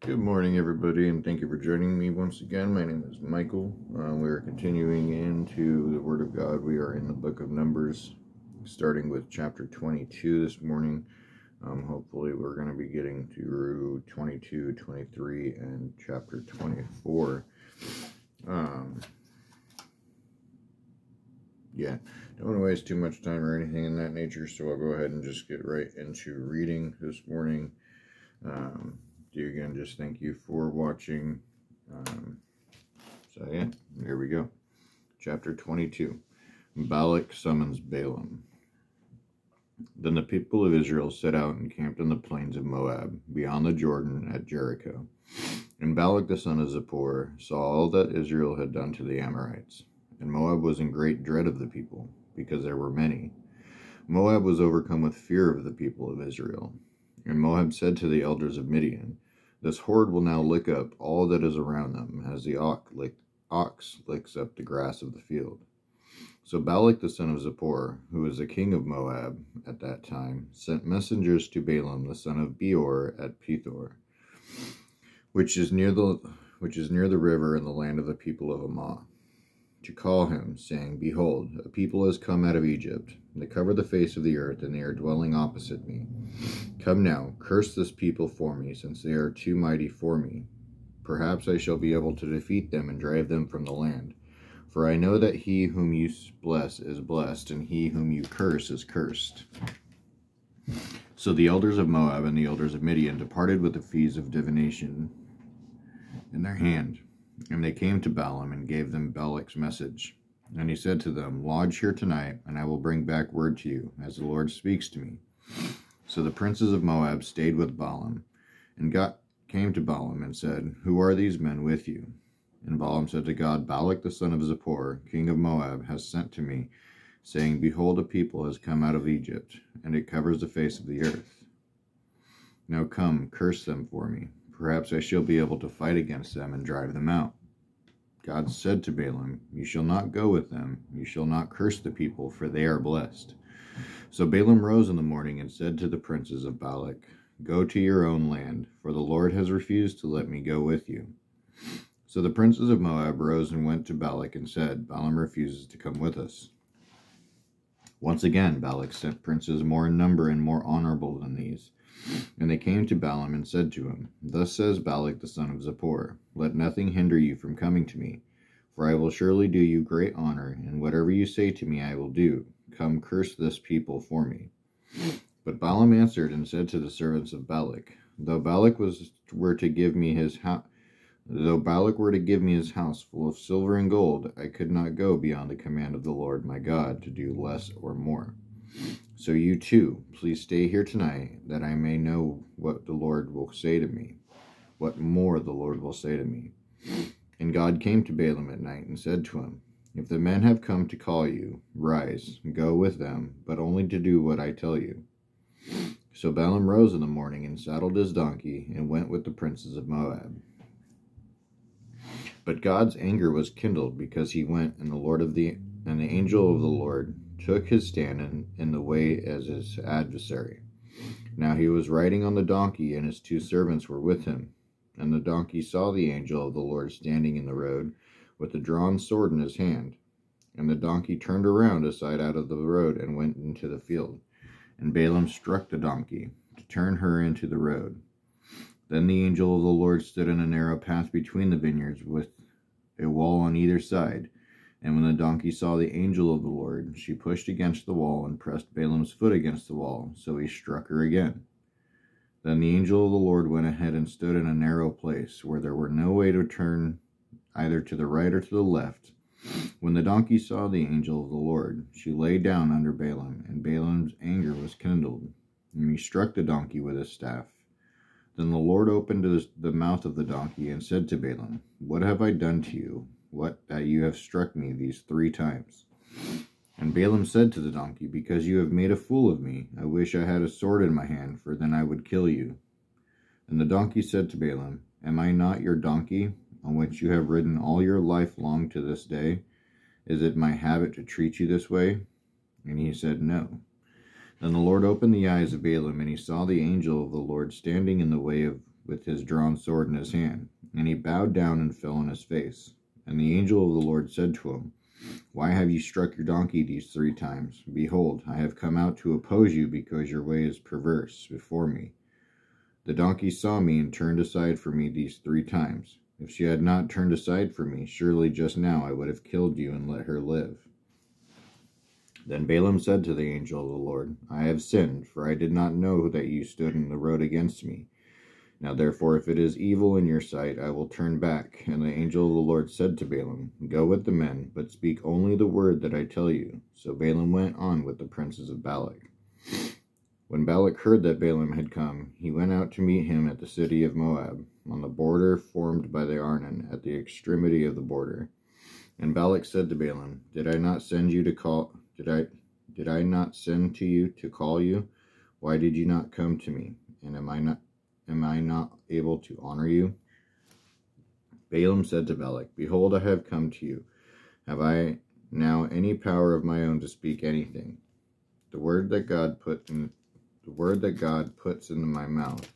Good morning, everybody, and thank you for joining me once again. My name is Michael. We are continuing into the Word of God. We are in the book of Numbers, starting with chapter 22 this morning. Hopefully, we're going to be getting through 22, 23, and chapter 24. Don't want to waste too much time or anything in that nature, so I'll go ahead and just get right into reading this morning. Again, just thank you for watching. Here we go. Chapter 22. Balak summons Balaam. Then the people of Israel set out and camped in the plains of Moab, beyond the Jordan at Jericho. And Balak the son of Zippor saw all that Israel had done to the Amorites. And Moab was in great dread of the people, because there were many. Moab was overcome with fear of the people of Israel. And Moab said to the elders of Midian, "This horde will now lick up all that is around them, as the ox licks up the grass of the field." So Balak the son of Zippor, who was the king of Moab at that time, sent messengers to Balaam the son of Beor at Pethor, which is near the river in the land of the people of Ammah, to call him, saying, "Behold, a people has come out of Egypt. They cover the face of the earth, and they are dwelling opposite me. Come now, curse this people for me, since they are too mighty for me. Perhaps I shall be able to defeat them and drive them from the land. For I know that he whom you bless is blessed, and he whom you curse is cursed." So the elders of Moab and the elders of Midian departed with the fees of divination in their hand. And they came to Balaam and gave them Balak's message. And he said to them, "Lodge here tonight, and I will bring back word to you, as the Lord speaks to me." So the princes of Moab stayed with Balaam, and came to Balaam and said, "Who are these men with you?" And Balaam said to God, "Balak the son of Zippor, king of Moab, has sent to me, saying, Behold, a people has come out of Egypt, and it covers the face of the earth. Now come, curse them for me. Perhaps I shall be able to fight against them and drive them out." God said to Balaam, "You shall not go with them. You shall not curse the people, for they are blessed." So Balaam rose in the morning and said to the princes of Balak, "Go to your own land, for the Lord has refused to let me go with you." So the princes of Moab rose and went to Balak and said, "Balaam refuses to come with us." Once again Balak sent princes more in number and more honorable than these. And they came to Balaam and said to him, "Thus says Balak the son of Zippor, Let nothing hinder you from coming to me, for I will surely do you great honor, and whatever you say to me I will do. Come, curse this people for me." But Balaam answered and said to the servants of Balak, Though Balak were to give me his house full of silver and gold, I could not go beyond the command of the Lord my God to do less or more. So you too, please stay here tonight, that I may know what the Lord will say to me, what more the Lord will say to me. And God came to Balaam at night and said to him, "If the men have come to call you, rise, go with them, but only to do what I tell you." So Balaam rose in the morning and saddled his donkey and went with the princes of Moab. But God's anger was kindled because he went, and the angel of the Lord took his stand in the way as his adversary. Now he was riding on the donkey, and his two servants were with him. And the donkey saw the angel of the Lord standing in the road, with a drawn sword in his hand. And the donkey turned around aside out of the road and went into the field. And Balaam struck the donkey, to turn her into the road. Then the angel of the Lord stood in a narrow path between the vineyards, with a wall on either side. And when the donkey saw the angel of the Lord, she pushed against the wall and pressed Balaam's foot against the wall, so he struck her again. Then the angel of the Lord went ahead and stood in a narrow place, where there were no way to turn either to the right or to the left. When the donkey saw the angel of the Lord, she lay down under Balaam, and Balaam's anger was kindled, and he struck the donkey with his staff. Then the Lord opened the mouth of the donkey and said to Balaam, "What have I done to you? What that you have struck me these 3 times? And Balaam said to the donkey, "Because you have made a fool of me. I wish I had a sword in my hand, for then I would kill you." And the donkey said to Balaam, "Am I not your donkey, on which you have ridden all your life long to this day? Is it my habit to treat you this way?" And he said, "No." Then the Lord opened the eyes of Balaam, and he saw the angel of the Lord standing in the way of with his drawn sword in his hand. And he bowed down and fell on his face. And the angel of the Lord said to him, Why have you struck your donkey these 3 times? Behold, I have come out to oppose you, because your way is perverse before me. The donkey saw me and turned aside from me these 3 times. If she had not turned aside from me, surely just now I would have killed you and let her live. Then Balaam said to the angel of the Lord, I have sinned, for I did not know that you stood in the road against me. Now therefore, if it is evil in your sight, I will turn back. And the angel of the Lord said to Balaam, Go with the men, but speak only the word that I tell you. So Balaam went on with the princes of Balak. When Balak heard that Balaam had come, he went out to meet him at the city of Moab, on the border formed by the Arnon, at the extremity of the border. And Balak said to Balaam, Did I not send you to call? Did I not send to you to call you? Why did you not come to me? And am I not able to honor you? Balaam said to Balak, Behold, I have come to you. Have I now any power of my own to speak anything? The word that God puts into my mouth,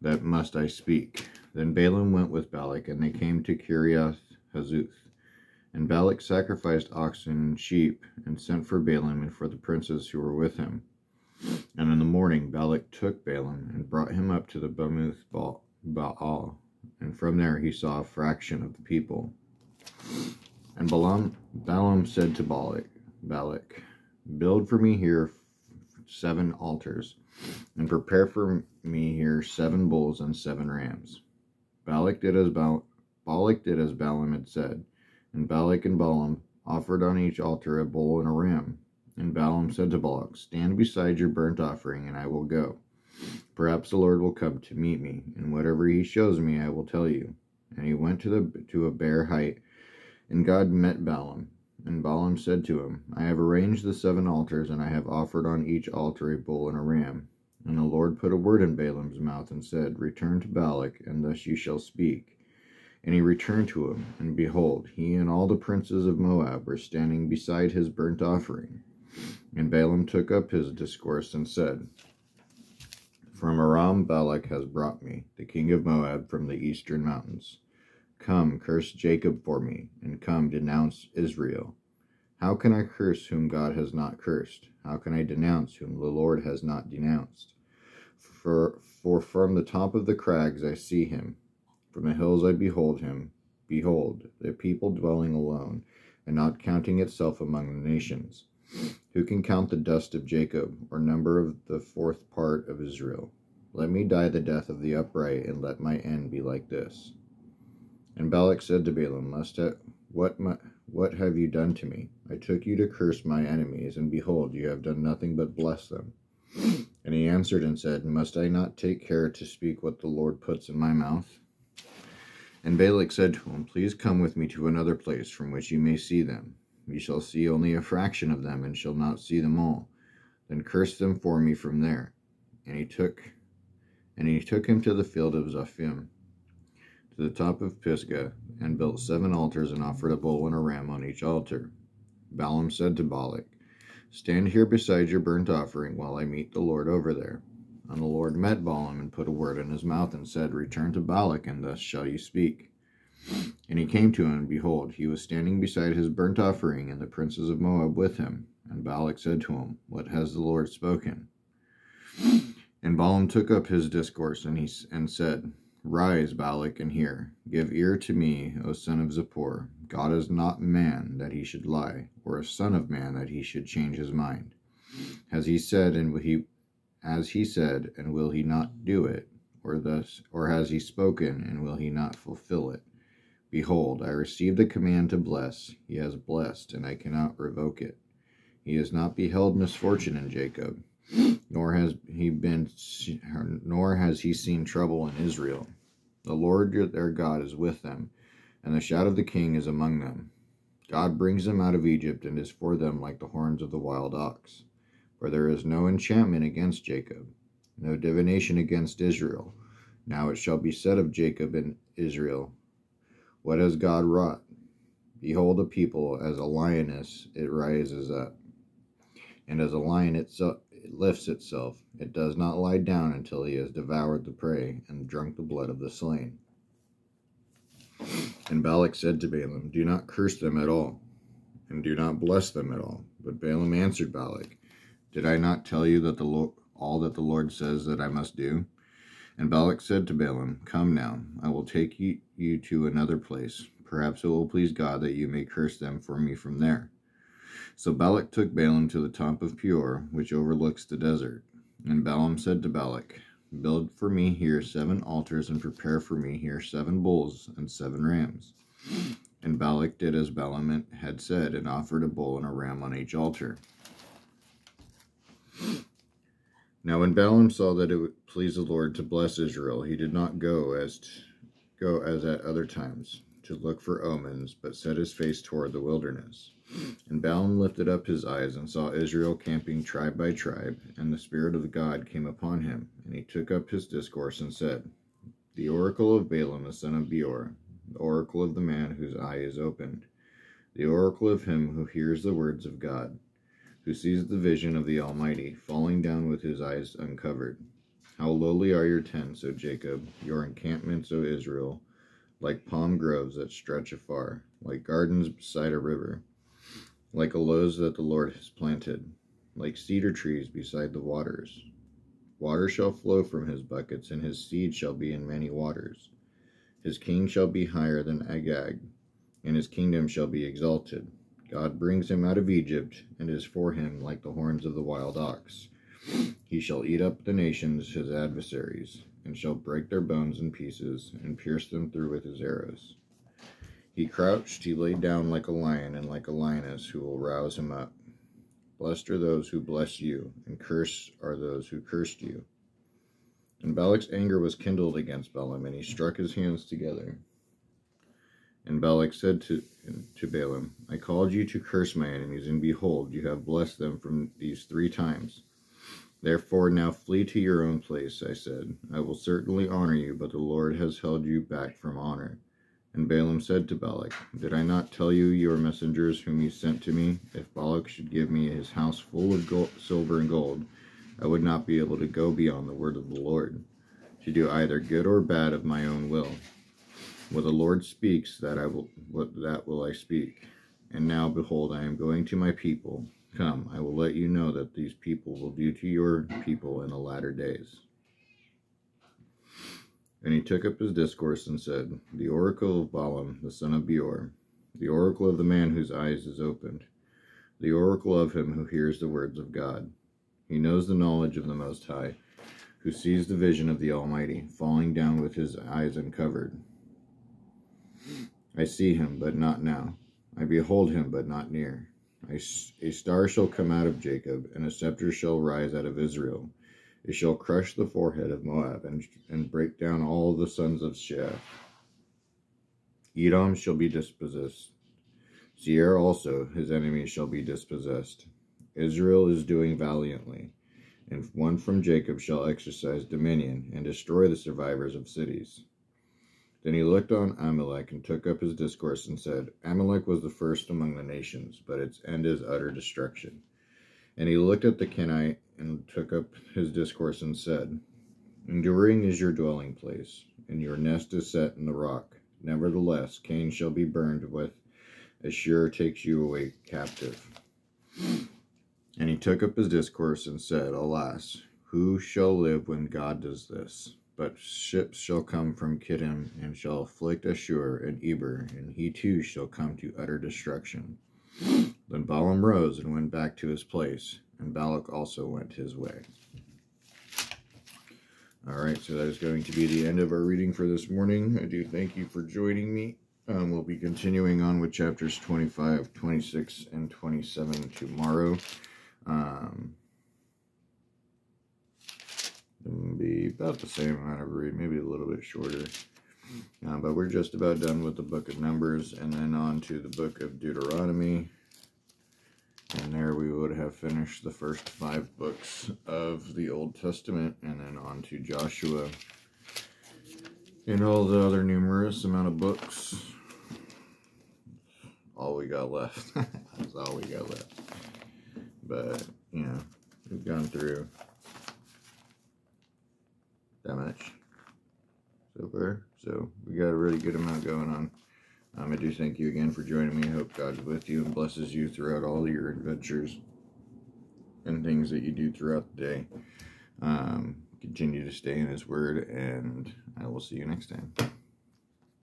that must I speak. Then Balaam went with Balak, and they came to Kiriath Huzoth. And Balak sacrificed oxen and sheep, and sent for Balaam and for the princes who were with him. And in the morning Balak took Balaam, and brought him up to the Bamoth Baal, and from there he saw a fraction of the people. And Balaam said to Balak, Build for me here 7 altars, and prepare for me here 7 bulls and 7 rams. Balak did as Balaam had said, and Balak and Balaam offered on each altar a bull and a ram. And Balaam said to Balak, Stand beside your burnt offering, and I will go. Perhaps the Lord will come to meet me, and whatever he shows me I will tell you. And he went to a bare height, and God met Balaam. And Balaam said to him, I have arranged the 7 altars, and I have offered on each altar a bull and a ram. And the Lord put a word in Balaam's mouth, and said, Return to Balak, and thus you shall speak. And he returned to him, and behold, he and all the princes of Moab were standing beside his burnt offering. And Balaam took up his discourse and said, From Aram Balak has brought me, the king of Moab, from the eastern mountains. Come, curse Jacob for me, and come, denounce Israel. How can I curse whom God has not cursed? How can I denounce whom the Lord has not denounced? For from the top of the crags I see him. From the hills I behold him. Behold, the people dwelling alone, and not counting itself among the nations. Who can count the dust of Jacob, or number of the 4th part of Israel? Let me die the death of the upright, and let my end be like this. And Balak said to Balaam, What have you done to me? I took you to curse my enemies, and behold, you have done nothing but bless them. And he answered and said, Must I not take care to speak what the Lord puts in my mouth? And Balak said to him, Please come with me to another place from which you may see them. You shall see only a fraction of them, and shall not see them all. Then curse them for me from there. And he took him to the field of Zophim, to the top of Pisgah, and built 7 altars, and offered a bull and a ram on each altar. Balaam said to Balak, Stand here beside your burnt offering, while I meet the Lord over there. And the Lord met Balaam, and put a word in his mouth, and said, Return to Balak, and thus shall you speak. And he came to him, and behold, he was standing beside his burnt offering, and the princes of Moab with him. And Balak said to him, What has the Lord spoken? And Balaam took up his discourse, and said, Rise, Balak, and hear. Give ear to me, O son of Zippor. God is not man, that he should lie, or a son of man, that he should change his mind. Has he said, and will he not do it? Or has he spoken, and will he not fulfill it? Behold, I received the command to bless. He has blessed, and I cannot revoke it. He has not beheld misfortune in Jacob, nor has he seen trouble in Israel. The Lord their God is with them, and the shout of the king is among them. God brings them out of Egypt, and is for them like the horns of the wild ox. For there is no enchantment against Jacob, no divination against Israel. Now it shall be said of Jacob and Israel, What has God wrought? Behold, a people, as a lioness it rises up, and as a lion it lifts itself. It does not lie down until he has devoured the prey and drunk the blood of the slain. And Balak said to Balaam, do not curse them at all, and do not bless them at all. But Balaam answered Balak, did I not tell you that all that the Lord says that I must do? And Balak said to Balaam, come now, I will take you to another place. Perhaps it will please God that you may curse them for me from there. So Balak took Balaam to the top of Peor, which overlooks the desert. And Balaam said to Balak, build for me here 7 altars, and prepare for me here 7 bulls and 7 rams. And Balak did as Balaam had said, and offered a bull and a ram on each altar. Now when Balaam saw that it would please the Lord to bless Israel, he did not go as at other times, to look for omens, but set his face toward the wilderness. And Balaam lifted up his eyes and saw Israel camping tribe by tribe, and the Spirit of God came upon him. And he took up his discourse and said, the oracle of Balaam the son of Beor, the oracle of the man whose eye is opened, the oracle of him who hears the words of God, who sees the vision of the Almighty, falling down with his eyes uncovered. How lowly are your tents, O Jacob, your encampments, O Israel, like palm groves that stretch afar, like gardens beside a river, like aloes that the Lord has planted, like cedar trees beside the waters. Water shall flow from his buckets, and his seed shall be in many waters. His king shall be higher than Agag, and his kingdom shall be exalted. God brings him out of Egypt, and is for him like the horns of the wild ox. He shall eat up the nations, his adversaries, and shall break their bones in pieces, and pierce them through with his arrows. He crouched, he lay down like a lion, and like a lioness who will rouse him up. Blessed are those who bless you, and cursed are those who cursed you. And Balak's anger was kindled against Balaam, and he struck his hands together. And Balak said to Balaam, I called you to curse my enemies, and behold, you have blessed them from these 3 times. Therefore now flee to your own place, I said. I will certainly honor you, but the Lord has held you back from honor. And Balaam said to Balak, did I not tell you your messengers whom you sent to me? If Balak should give me his house full of silver and gold, I would not be able to go beyond the word of the Lord, to do either good or bad of my own will. What the Lord speaks, that will I speak. And now, behold, I am going to my people. Come, I will let you know that these people will do to your people in the latter days. And he took up his discourse and said, the oracle of Balaam, the son of Beor, the oracle of the man whose eyes is opened, the oracle of him who hears the words of God. He knows the knowledge of the Most High, who sees the vision of the Almighty, falling down with his eyes uncovered. I see him, but not now. I behold him, but not near. A star shall come out of Jacob, and a scepter shall rise out of Israel. It shall crush the forehead of Moab, and break down all the sons of Sheah. Edom shall be dispossessed. Seir also, his enemies, shall be dispossessed. Israel is doing valiantly, and one from Jacob shall exercise dominion, and destroy the survivors of cities. Then he looked on Amalek, and took up his discourse, and said, Amalek was the first among the nations, but its end is utter destruction. And he looked at the Kenite, and took up his discourse, and said, enduring is your dwelling place, and your nest is set in the rock. Nevertheless, Cain shall be burned with, Ashur takes you away captive. And he took up his discourse, and said, alas, who shall live when God does this? But ships shall come from Kittim, and shall afflict Ashur and Eber, and he too shall come to utter destruction. Then Balaam rose and went back to his place, and Balak also went his way. Alright, so that is going to be the end of our reading for this morning. I do thank you for joining me. We'll be continuing on with chapters 25, 26, and 27 tomorrow. It'll be about the same amount of read, maybe a little bit shorter. But we're just about done with the book of Numbers, and then on to the book of Deuteronomy. And there we would have finished the first 5 books of the Old Testament, and then on to Joshua and all the other numerous amount of books. All we got left. That's all we got left. But, you know, we've gone through that much so far. So we got a really good amount going on. I do thank you again for joining me. I hope God's with you and blesses you throughout all your adventures and things that you do throughout the day. Continue to stay in His Word, and I will see you next time.